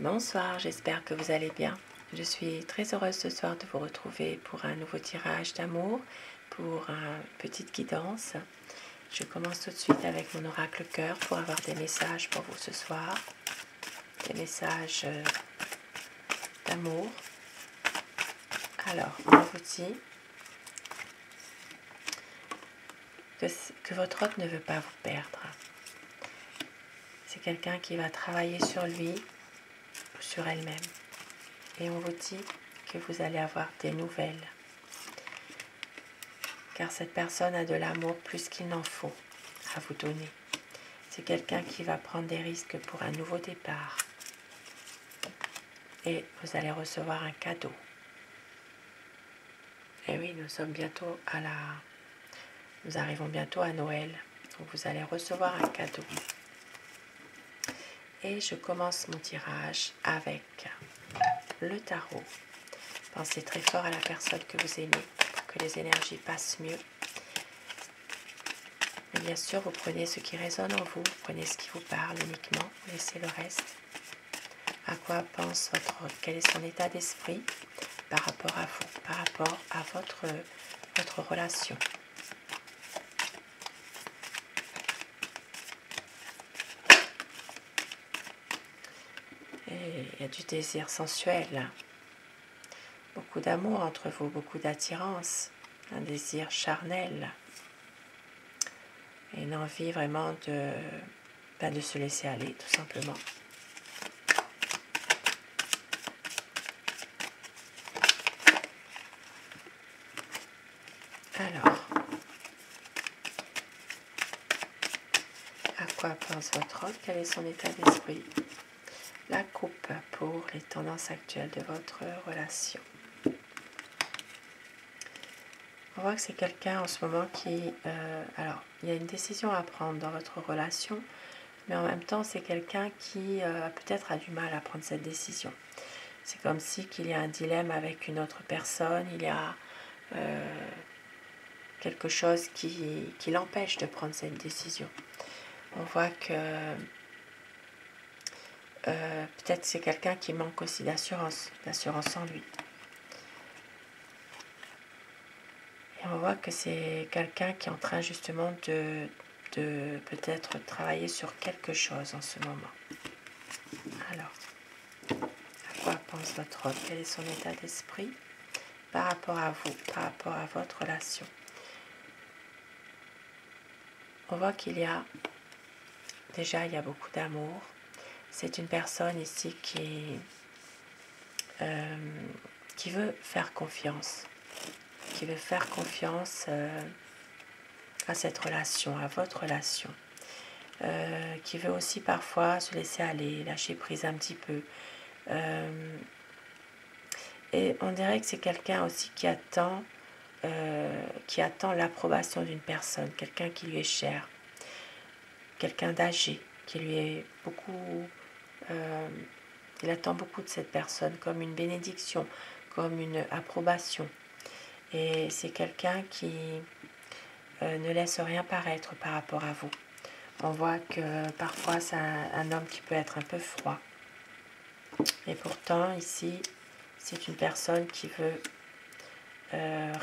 Bonsoir, j'espère que vous allez bien. Je suis très heureuse ce soir de vous retrouver pour un nouveau tirage d'amour, pour une petite guidance. Je commence tout de suite avec mon oracle cœur pour avoir des messages pour vous ce soir. Des messages d'amour. Alors, on vous dit que votre hôte ne veut pas vous perdre. C'est quelqu'un qui va travailler sur lui ou sur elle-même. Et on vous dit que vous allez avoir des nouvelles. Car cette personne a de l'amour plus qu'il n'en faut à vous donner. C'est quelqu'un qui va prendre des risques pour un nouveau départ. Et vous allez recevoir un cadeau. Et oui, nous arrivons bientôt à Noël. Donc vous allez recevoir un cadeau. Et je commence mon tirage avec le tarot. Pensez très fort à la personne que vous aimez pour que les énergies passent mieux. Et bien sûr, vous prenez ce qui résonne en vous, vous prenez ce qui vous parle uniquement, vous laissez le reste. À quoi pense votre hôte? Quel est son état d'esprit par rapport à vous, par rapport à votre relation? Et il y a du désir sensuel, beaucoup d'amour entre vous, beaucoup d'attirance, un désir charnel, et une envie vraiment de se laisser aller, tout simplement. Alors, à quoi pense votre hôte? Quel est son état d'esprit? La coupe pour les tendances actuelles de votre relation. On voit que c'est quelqu'un en ce moment qui... alors, il y a une décision à prendre dans votre relation, mais en même temps, c'est quelqu'un qui peut-être a du mal à prendre cette décision. C'est comme si qu'il y a un dilemme avec une autre personne, il y a quelque chose qui l'empêche de prendre cette décision. On voit que peut-être c'est quelqu'un qui manque aussi d'assurance en lui. Et on voit que c'est quelqu'un qui est en train justement de peut-être travailler sur quelque chose en ce moment. Alors, à quoi pense votre hôte? Quel est son état d'esprit par rapport à vous, par rapport à votre relation? On voit qu'il y a beaucoup d'amour. C'est une personne ici qui veut faire confiance, à cette relation, à votre relation, qui veut aussi parfois se laisser aller, lâcher prise un petit peu. Et on dirait que c'est quelqu'un aussi qui attend l'approbation d'une personne, quelqu'un qui lui est cher, quelqu'un d'âgé, qui lui est beaucoup... il attend beaucoup de cette personne, comme une bénédiction, comme une approbation. Et c'est quelqu'un qui ne laisse rien paraître par rapport à vous. On voit que parfois c'est un homme qui peut être un peu froid. Et pourtant, ici, c'est une personne qui veut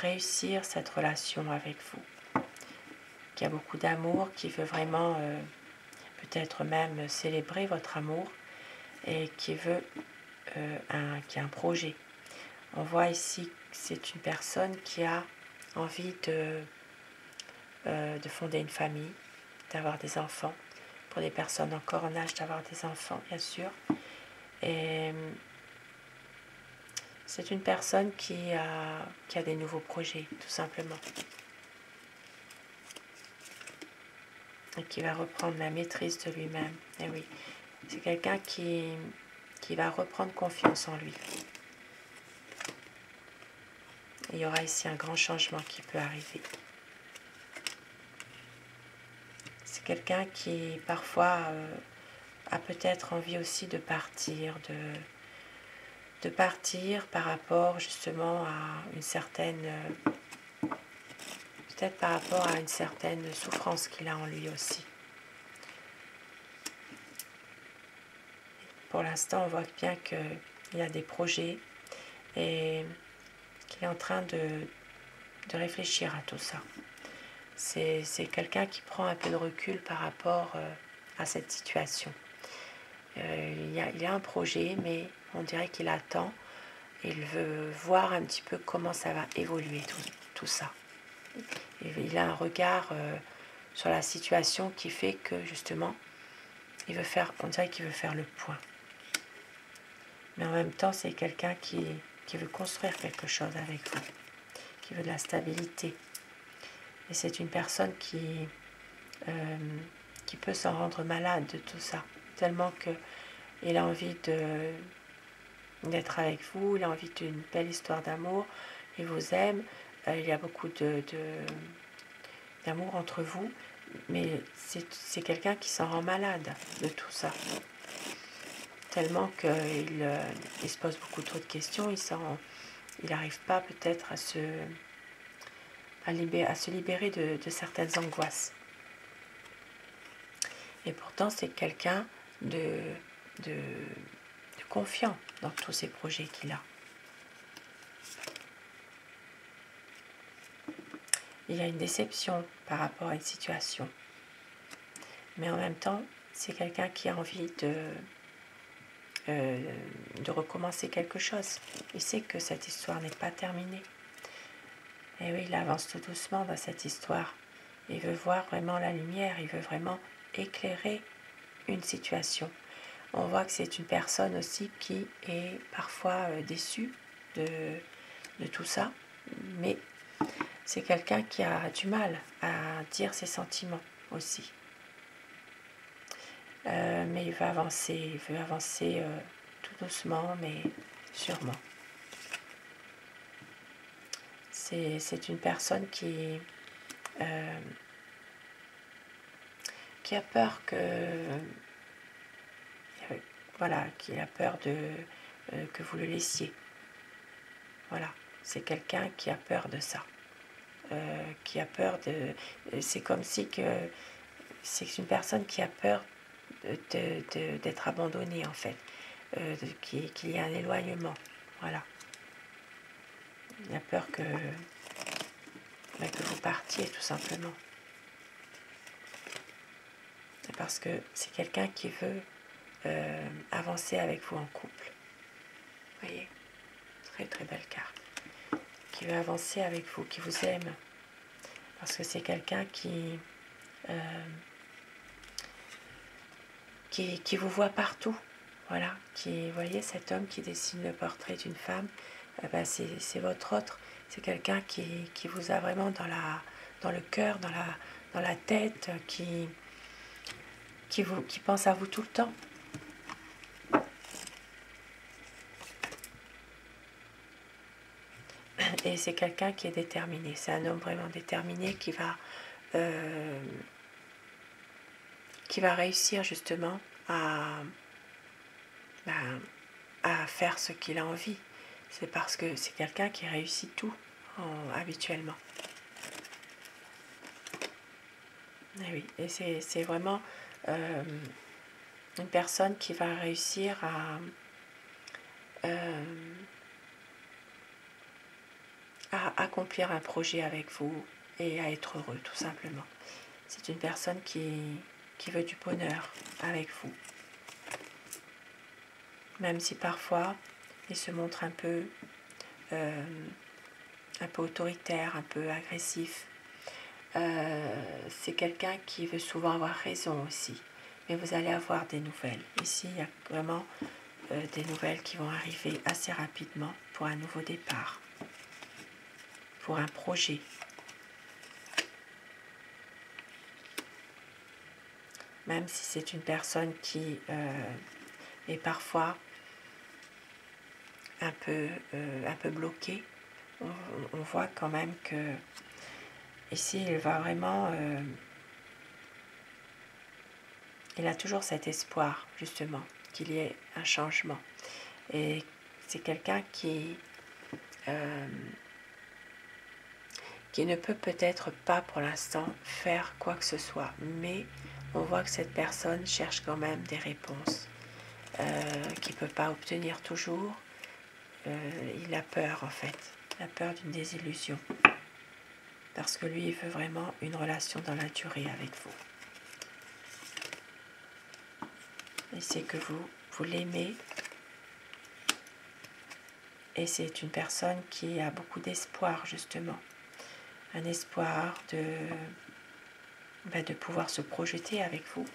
réussir cette relation avec vous, qui a beaucoup d'amour, qui veut vraiment peut-être même célébrer votre amour et qui veut qui a un projet. On voit ici que c'est une personne qui a envie de fonder une famille, d'avoir des enfants, pour des personnes encore en âge d'avoir des enfants, bien sûr. Et c'est une personne qui a des nouveaux projets, tout simplement. Et qui va reprendre la maîtrise de lui-même. Et oui, c'est quelqu'un qui va reprendre confiance en lui. Il y aura ici un grand changement qui peut arriver. C'est quelqu'un qui parfois a peut-être envie aussi de partir, de partir par rapport justement à une certaine, peut-être par rapport à une certaine souffrance qu'il a en lui aussi. pour l'instant, on voit bien qu'il a des projets et qu'il est en train de réfléchir à tout ça. C'est quelqu'un qui prend un peu de recul par rapport à cette situation. Il y a un projet, mais on dirait qu'il attend. Il veut voir un petit peu comment ça va évoluer tout ça. Et il a un regard sur la situation qui fait que justement, on dirait qu'il veut faire le point. Mais en même temps, c'est quelqu'un qui veut construire quelque chose avec vous, qui veut de la stabilité. Et c'est une personne qui peut s'en rendre malade de tout ça, tellement qu'il a envie d'être avec vous, il a envie d'une belle histoire d'amour, il vous aime, il y a beaucoup d'amour entre vous, mais c'est quelqu'un qui s'en rend malade de tout ça. Tellement qu'il se pose beaucoup trop de questions, il n'arrive pas peut-être à se libérer de certaines angoisses. Et pourtant, c'est quelqu'un de confiant dans tous ces projets qu'il a. Il y a une déception par rapport à une situation. Mais en même temps, c'est quelqu'un qui a envie de recommencer quelque chose. Il sait que cette histoire n'est pas terminée. Et oui, il avance tout doucement dans cette histoire. Il veut voir vraiment la lumière, il veut vraiment éclairer une situation. On voit que c'est une personne aussi qui est parfois déçue de tout ça, mais c'est quelqu'un qui a du mal à dire ses sentiments aussi. Mais il veut avancer tout doucement, mais sûrement. C'est une personne qui a peur qu'il a peur que vous le laissiez. Voilà, c'est quelqu'un qui a peur de ça. Qui a peur c'est comme si c'est une personne qui a peur d'être abandonnée en fait, qu'il y ait un éloignement. Voilà. Il a peur que vous partiez tout simplement. Parce que c'est quelqu'un qui veut avancer avec vous en couple. Vous voyez, très très belle carte. Qui veut avancer avec vous, qui vous aime. Parce que c'est quelqu'un qui vous voit partout. Voilà, vous voyez cet homme qui dessine le portrait d'une femme, c'est votre autre. C'est quelqu'un qui vous a vraiment dans le cœur, dans la tête, qui pense à vous tout le temps. Et c'est quelqu'un qui est déterminé. C'est un homme vraiment déterminé qui va réussir justement à faire ce qu'il a envie. C'est parce que c'est quelqu'un qui réussit tout habituellement. Et oui, et c'est vraiment une personne qui va réussir à accomplir un projet avec vous et à être heureux, tout simplement. C'est une personne qui veut du bonheur avec vous. Même si parfois, il se montre un peu autoritaire, un peu agressif. C'est quelqu'un qui veut souvent avoir raison aussi. Mais vous allez avoir des nouvelles. Ici, il y a vraiment des nouvelles qui vont arriver assez rapidement pour un nouveau départ, pour un projet. Même si c'est une personne qui est parfois un peu bloquée, on voit quand même que ici, il va vraiment... il a toujours cet espoir, justement, qu'il y ait un changement. Et c'est quelqu'un qui ne peut peut-être pas pour l'instant faire quoi que ce soit, mais on voit que cette personne cherche quand même des réponses. qu'il ne peut pas obtenir toujours. Il a peur en fait, il a peur d'une désillusion. Parce que lui, il veut vraiment une relation dans la durée avec vous. Et c'est que vous l'aimez. Et c'est une personne qui a beaucoup d'espoir, justement. Un espoir de pouvoir se projeter avec vous.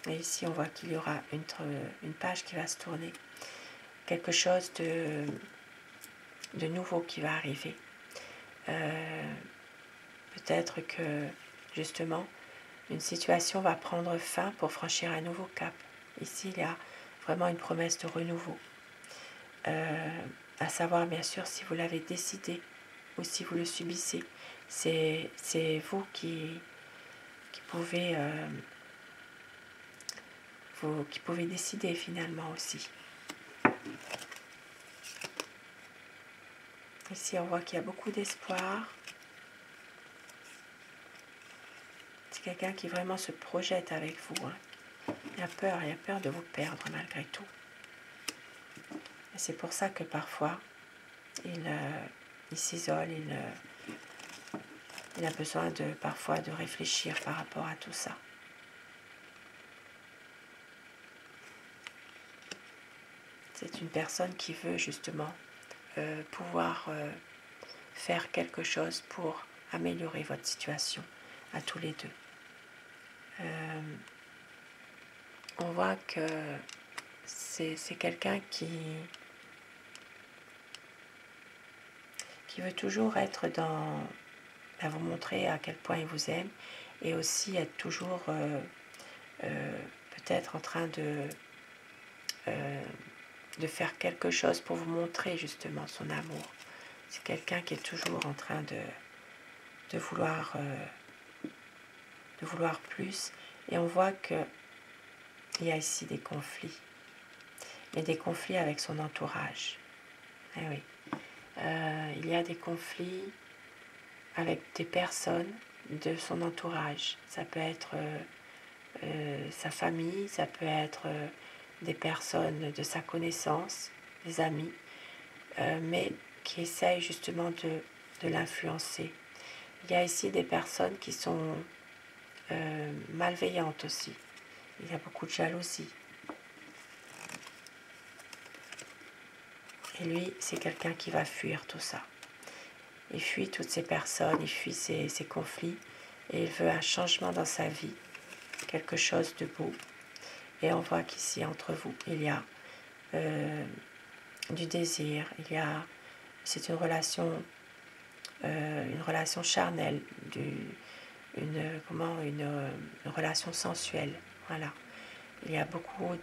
Et ici, on voit qu'il y aura une page qui va se tourner. Quelque chose de nouveau qui va arriver. Peut-être que, justement, une situation va prendre fin pour franchir un nouveau cap. Ici, il y a vraiment une promesse de renouveau. À savoir, bien sûr, si vous l'avez décidé ou si vous le subissez. C'est vous qui pouvez décider finalement aussi. Ici, on voit qu'il y a beaucoup d'espoir. C'est quelqu'un qui vraiment se projette avec vous. Il a peur de vous perdre malgré tout. Et c'est pour ça que parfois, il s'isole, il a besoin parfois de réfléchir par rapport à tout ça. C'est une personne qui veut justement pouvoir faire quelque chose pour améliorer votre situation à tous les deux. On voit que c'est quelqu'un qui veut toujours être à vous montrer à quel point il vous aime et aussi être toujours peut-être en train de faire quelque chose pour vous montrer justement son amour. C'est quelqu'un qui est toujours en train de vouloir plus. Et on voit qu'il y a ici des conflits. Il y a des conflits avec son entourage. Eh oui. Il y a des conflits avec des personnes de son entourage. Ça peut être sa famille, ça peut être des personnes de sa connaissance, des amis, mais qui essayent justement de l'influencer. Il y a ici des personnes qui sont malveillantes aussi. Il y a beaucoup de jalousie. Et lui, c'est quelqu'un qui va fuir tout ça. Il fuit toutes ces personnes, il fuit ces conflits, et il veut un changement dans sa vie, quelque chose de beau. Et on voit qu'ici, entre vous, il y a du désir, c'est une relation charnelle, une relation sensuelle. Voilà. Il y a beaucoup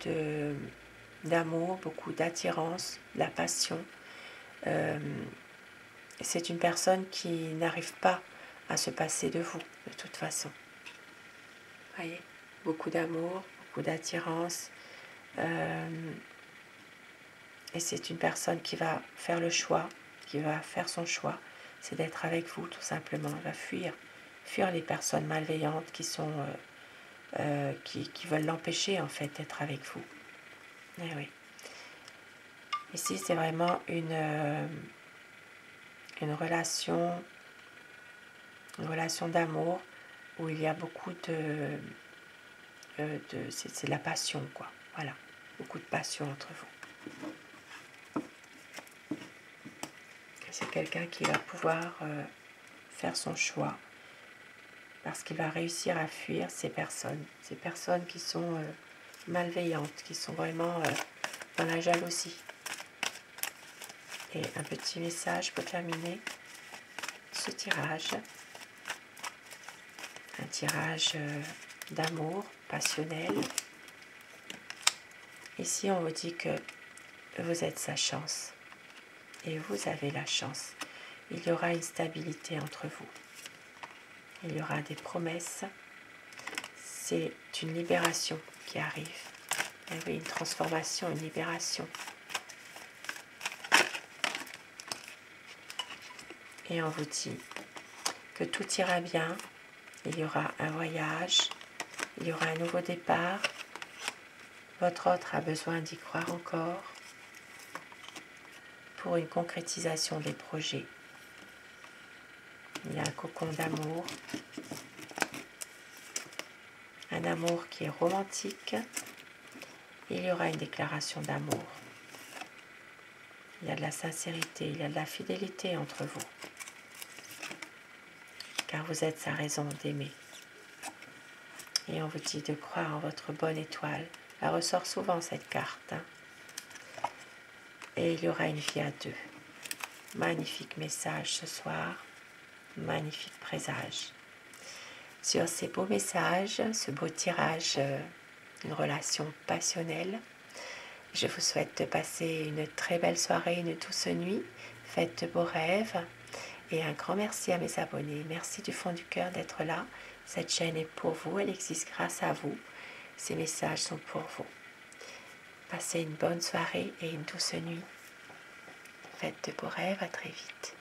d'amour, beaucoup d'attirance, de la passion. C'est une personne qui n'arrive pas à se passer de vous, de toute façon. Voyez, beaucoup d'amour, beaucoup d'attirance. Et c'est une personne qui va faire le choix, qui va faire son choix, c'est d'être avec vous, tout simplement. Elle va fuir les personnes malveillantes qui veulent l'empêcher, en fait, d'être avec vous. Eh oui. Ici, c'est vraiment une relation d'amour où il y a beaucoup c'est de la passion, quoi. Voilà, beaucoup de passion entre vous. C'est quelqu'un qui va pouvoir faire son choix parce qu'il va réussir à fuir ces personnes qui sont malveillantes, qui sont vraiment dans la jalousie. Et un petit message pour terminer ce tirage. Un tirage d'amour passionnel. Ici, on vous dit que vous êtes sa chance. Et vous avez la chance. Il y aura une stabilité entre vous. Il y aura des promesses. C'est une libération qui arrive. Il y avait une transformation, une libération. Et on vous dit que tout ira bien. Il y aura un voyage. Il y aura un nouveau départ. Votre autre a besoin d'y croire encore pour une concrétisation des projets. Il y a un cocon d'amour, un amour qui est romantique. Il y aura une déclaration d'amour. Il y a de la sincérité, il y a de la fidélité entre vous, car vous êtes sa raison d'aimer. Et on vous dit de croire en votre bonne étoile. Elle ressort souvent cette carte. Et il y aura une vie à deux. Magnifique message ce soir, magnifique présage. Sur ces beaux messages, ce beau tirage, une relation passionnelle, je vous souhaite de passer une très belle soirée, une douce nuit. Faites de beaux rêves. Et un grand merci à mes abonnés. Merci du fond du cœur d'être là. Cette chaîne est pour vous, elle existe grâce à vous. Ces messages sont pour vous. Passez une bonne soirée et une douce nuit. Faites de beaux rêves, à très vite.